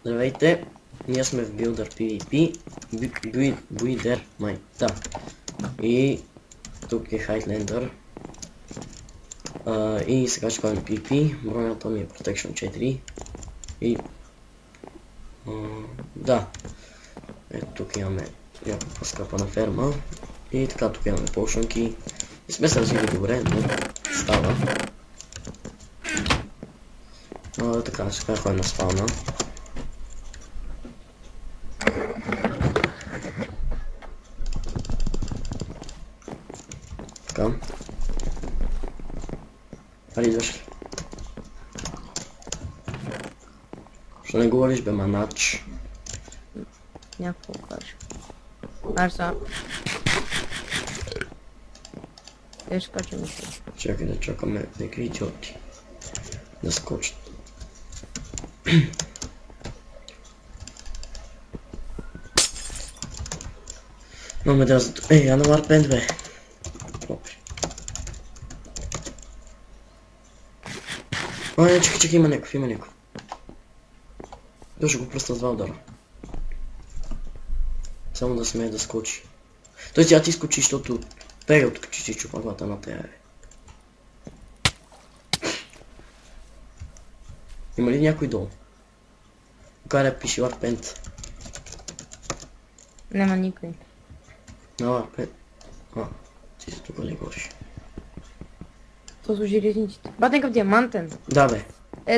Здравейте, ние сме в Builder PvP, Builder, май, да. И тук е Highlander. И сега ще ходим PvP, бронята ми е Protection 4. И... да. Ето тук имаме някаква скъпана ферма. И така тук имаме полшанки. И сме се развили добре, но става. Така, сега ходим на спауна. Така. Али идваш ли? Що не говориш бе, манач? Някакво кажа. Аз сам. Те ще кача мисля. Чакай да чакаме някакви идиоти да скочат. Но ме да зато... Ей, я на варпент бе! Опри. Не, чакай, има някакъв, Дошъл го пръста с два удара. Само да смее да скочи. Той тя ти скочи, защото период като ти чупа главата на тея. Има ли някой долу? Каря пише варпент. Нема никой. На варпент. Ти си тук ли говориш? То служи резниците. Батенкъв диамантен. Да бе.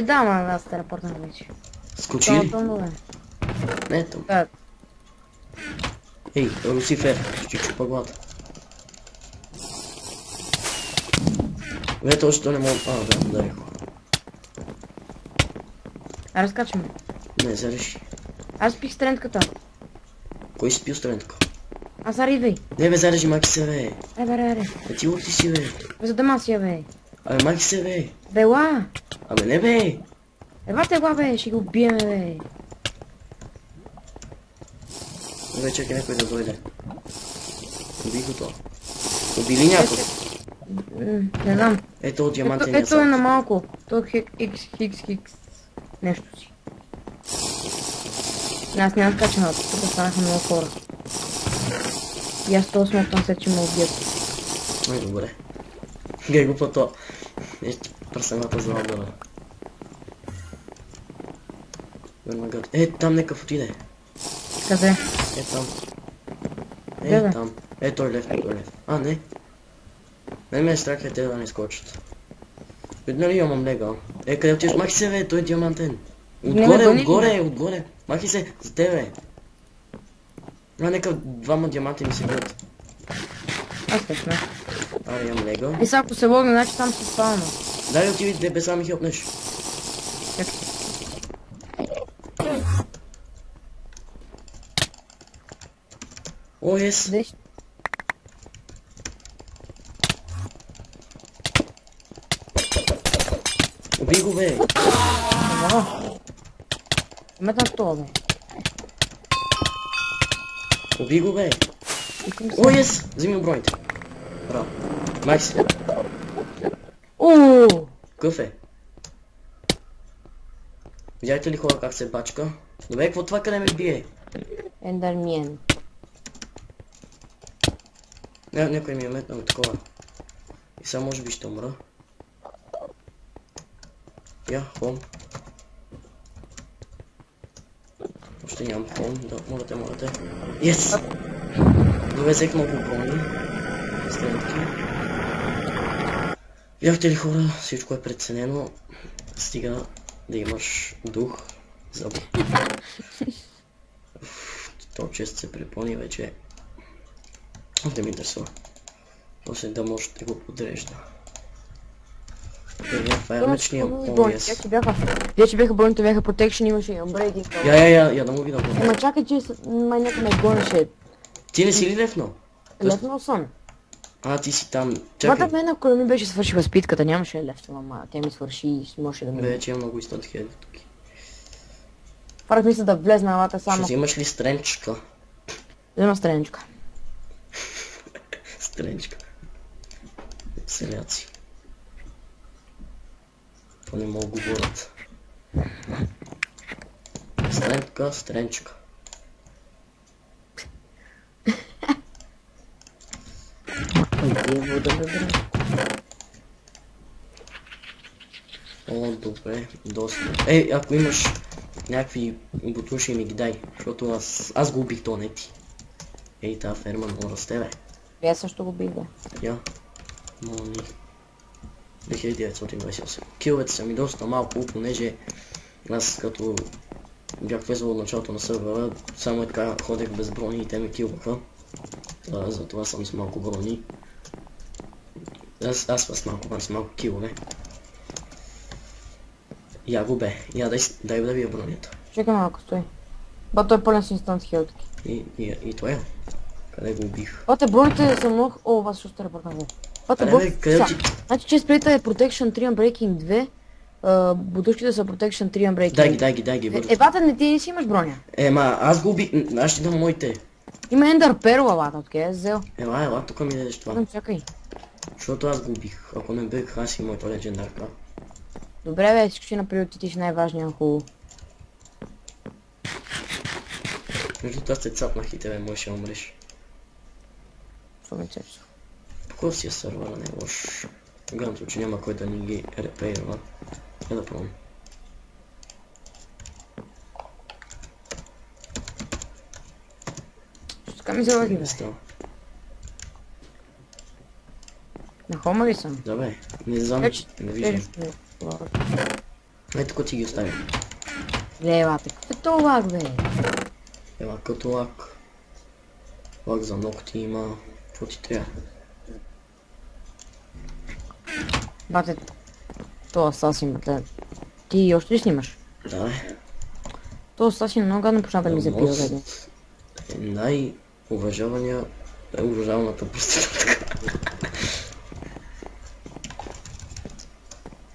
Да, ама аз те рапортна вече. Скочи ли? Това Не е там. да. Ей, Люцифер, ще чупа главата. Вето, още не мога... да, ударих. Разкачаме. Не, зареши. Аз пих стрентката. Кой си пил странка? Аз аривей. Не бе, зарежи, маки се бе. Бе. Ти лути си бе. За демасия бе. Абе, маки се бе. Бела. Абе, не бе. Евате гла бе, ще го убиеме бе. Бе, чакай някой да дойде. Уби го то. Уби ли някой? Не знам. Ето от диамантения Ето е на малко. То хикс. Нещо си. Аз няма скачам, тук станаха много хора. И аз това смятам се, че ме убият. Ай, добре. Гей го по-то. Пръсената за отдана. Там некъв отиде. Къде? Там. Къде? Там. Той лев. Не. Ме е страх те да не скочат. Видно ли имам лега? Къде отиш? Махи се бе, той е диамантен. Отгоре. Махи се, за тебе. Нека двама диаманти ми се бият. Аз не сме. Имам лега. И сега ако се логне, значи там се спална. Дай отиди, тебе сами хилпнеш. О, ес. Деш? Уби го бе. Има там това бе. Уби го бе. О, ес. Вземи оброните. Браво. Май си. Къв е? Видяхте ли хора как се бачка? Добре, какво това къде ме бие? Ендърмиен. Някой ми е метнал такова. И сега може би ще умра. Хом. Още нямам хом, да, могате. Yes! Добре, взех много брони. Стрелки. Видяхте ли хора, всичко е преценено. Стига да имаш дух за... То често се препълни вече. Да ми интересува. После да може да го подрежда. Това е мечния пояс. Вече бяха броните, бяха протекшн, имаше и амбрейдинг. Я да му видам. Ама чакай, че май някой ме гонеше. Ти не си ли лефнал? Лефнал съм. Ти си там. Чакай. Мен ако не ми беше свършила спитката, нямаше лефнал, ама тя ми свърши и можеше да ми... Вече има много 100 000 тук. Парах мисля да влезна алата само. Ще взимаш ли стренчка? Взема страничка. Стренчка. Селяци. То не мога говорят. Стренчка, стренчка. Къде да бъде? О, добре, доста. Ей, ако имаш някакви бутуши ми ги дай, защото аз го убих, то не ти. Ей, тази ферма много расте, бе. Аз също го бих, бе. Я. Мони. 2928. Киловете са ми доста малко, понеже аз като бях влезъл от началото на сървъра, само е така ходех без брони и те ме килваха. Затова съм с малко брони. Аз с малко килове. Я го бе. Я дай да вие бронята. Чекай малко, стой. Ба, той е пълен с инстант хелтки. И това е. Къде го убих? Бате, броните са много... О, вас ще телепортна. Бате, броните са... Значи, че сплита е Protection 3 Unbreaking 2. Бутушките са Protection 3 Unbreaking. Дай ги, бързо. Бате, не ти не си имаш броня. Аз го убих. Аз ще дам моите. Има Ender Pearl, бате, откъде е взел? Ела, тук ми дадеш това. Чакай. Защото аз го убих. Ако не бих, аз и моето легендарка. Добре, бе, всички ще наприоритетиш най-важния хубаво. Между това сте цапнах и тебе можеш да умреш. Какво ме цепса? Покой си е сървъра, не е лош. Гарантирам, че няма кой да ни ги репейрва. Да пробвам. Що така ми залаги, бе? На хома ли съм? Да бе, не знам, не виждам. Ето тук ти ги оставя. Левате, какво е то лак, бе? Ела като лак. Лак за ногти има. Какво ти трябва? Бате, то асасин, бате. Ти още ли снимаш? Да бе. То асасин много гадно почна да ми запива, бе. Уважаваната проститутка.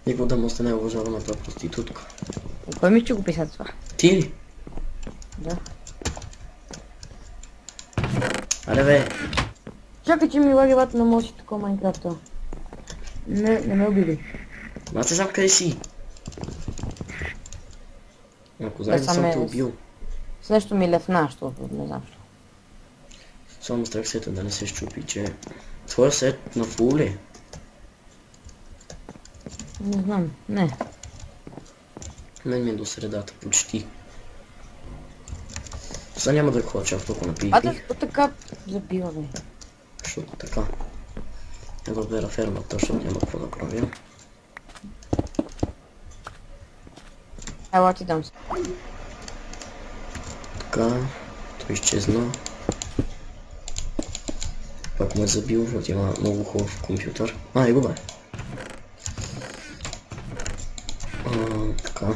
Никога да му сте най-уважаваната проститутка. Кой ми ще го писа това? Ти ли? Да. Аре бе. Чакай, че ми лаги бата на мощи такова Майнкрафта. Не ме убили. Аз не знам къде си. Ако знаеш да съм те убил. С нещо ми лефна, защото не знам що. Само страх сета да не се щупи, че... Твоя сет на фул ли? Не знам, не. Мен ми е до средата, почти. Сега няма да ходя чак толкова на PvP. А да така забива, бе. Защото така. Я да бера фермата, защото няма какво да правя. Ела ти дам се. Така, той изчезна. Пак му е забил, защото има много хубав компютър. Его бе. Така.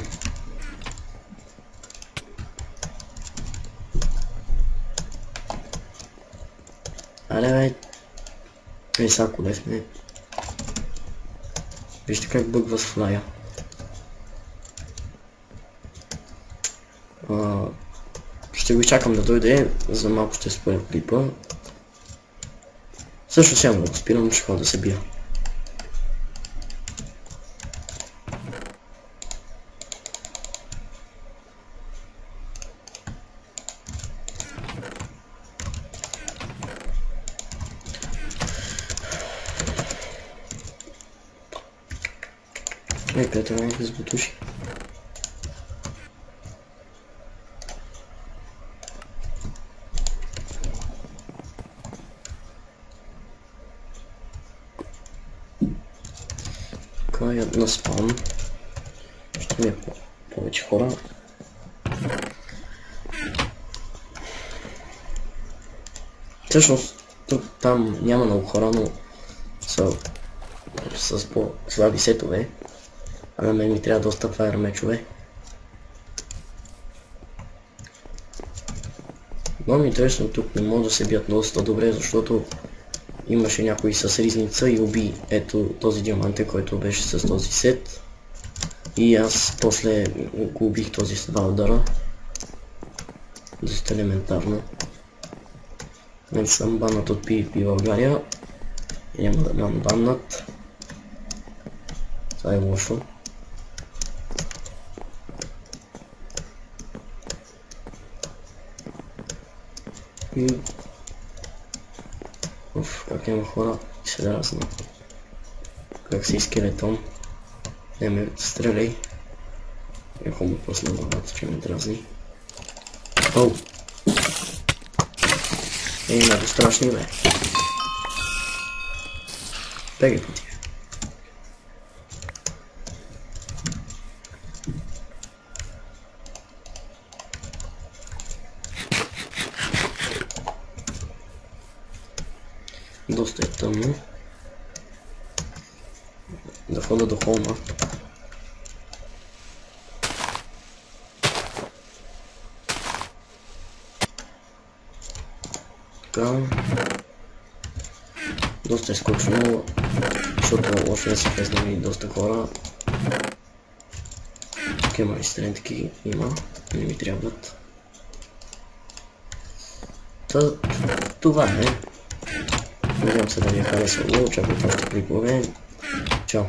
Аре бе. Сега колев не. Вижте как бъгва с флая. Ще го изчакам да дойде, за малко ще споря клипа. Също сега да го спирам, ще ходя да се бия. Къде трябва да сбутуши? Така е на спам. Ще ми е повече хора. Всъщност, там няма много хора, но са с по-слаби сетове. А на мен ми трябва доста фаер мечове. Но ми интересно, тук не могат да се бият доста добре, защото имаше някой с ризница и уби ето този диаманте, който беше с този сет. И аз после го убих този с два удара. Доста елементарно. Мен съм баннат от PvP България. Няма да бям баннат. Това е лошо. Уф, как има хора, се дразна. Как си скелетон. Не ме стреляй. Ако му пусна главата, че ме дразни. Оу! Много страшни, бе. Бегай по тия. Доста е тъмно. Да хода до холма. Така. Доста е скучно, защото още не са влезнали доста хора. Тук има и стрелки, има, не ми трябват. Това е. Надявам се да ви е харесало, очаквайте още клипове. Чао!